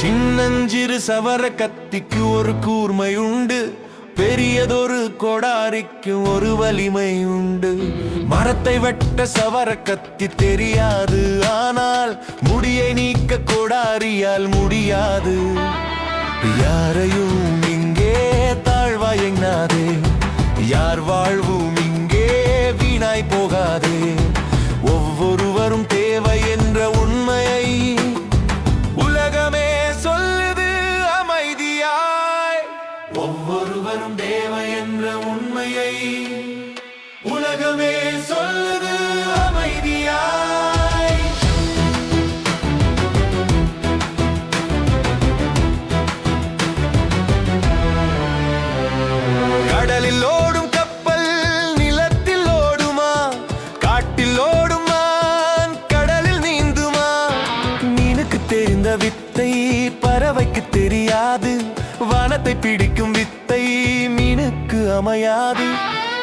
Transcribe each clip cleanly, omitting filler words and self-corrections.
சின்னஞ்சிறு சவர கத்திக்கு ஒரு கூர்மை உண்டு, பெரியதொரு கொடாரிக்கு ஒரு வலிமை உண்டு. மரத்தை வெட்ட சவர கத்தி தெரியாது, ஆனால் முடியை நீக்க கொடாரியால் முடியாது. யாரையும் இங்கே தாழ்வாய் எண்ணாதே, யார் வாழ்வும் இங்கே வீணாய் போகாதே. ஒவ்வொருவரும் தேவை என்ற உண்மையை உலகமே சொல்லுது அமைதியாய். ஒவ்வொருவரும் தேவை என்ற உண்மையை உலகமே சொல்லுது அமைதியாய். கடலில் ஓடும் கப்பல் நிலத்தில் ஓடுமா, காட்டில் ஓடுமா, கடலில் நீந்துமா. மீனுக்கு தெரிந்த வித்தை பறவைக்கு தெரியாது, வானத்தை பிடிக்கும் வித்தை மீனுக்கு அமையாது.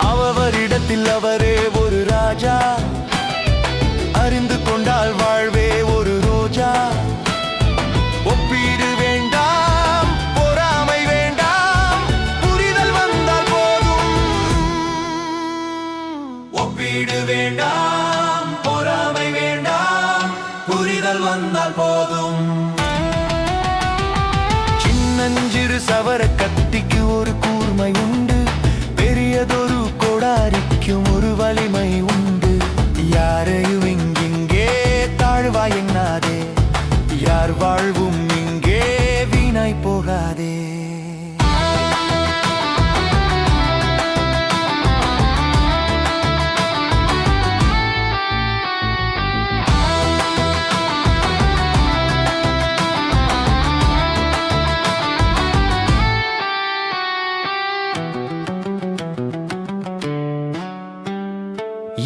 அவரிடத்தில் அவரே ஒரு ராஜா, அறிந்து கொண்டால் வாழ்வே ஒரு ரோஜா. ஒப்பீடு வேண்டாம், பொறாமை வேண்டாம், புரிதல் வந்தால் போதும். ஒப்பீடு வேண்டாம், பொறாமை வேண்டாம், புரிதல் வந்தால் போதும். சின்னஞ்சிறு சவர கத்திக்கு ஒரு கூர்மை உண்டு, பெரியதொரு கொடாரிக்கும் ஒரு வலிமை உண்டு. யாரையும் இங்கே தாழ்வாய் எண்ணாதே, யார் வாழ்வும் இங்கே வீணாய் போகாதே.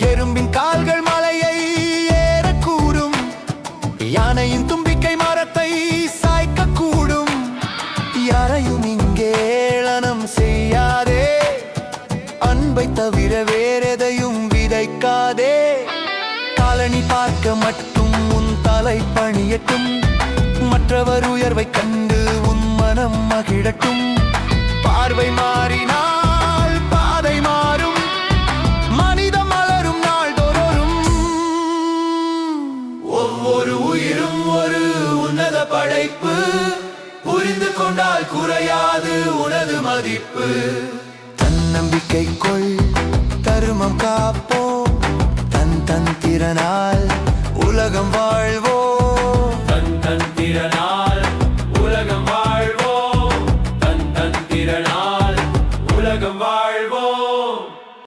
எறும்பின் கால்கள் மலையை ஏறக்கூடும், யானையின் தும்பிக்கை மரத்தை சாய்க்கக்கூடும். யாரையும் இங்கே ஏளனம் செய்யாதே, அன்பை தவிர வேறெதையும் விதைக்காதே. காலனி பார்க்க மட்டும் உன் தலை பணியட்டும், மற்றவர் உயர்வை கண்டு உன் மனம் மகிழட்டும். பார்வை மாறினால் பாதை மாறும், மனிதம் மலரும் நாள்தோறும். ஒவ்வொரு உயிரும் ஒரு உன்னத படைப்பு, புரிந்து கொண்டால் குறையாது உனது மதிப்பு. தன்னம்பிக்கை கொள், தருமம் காப்பு,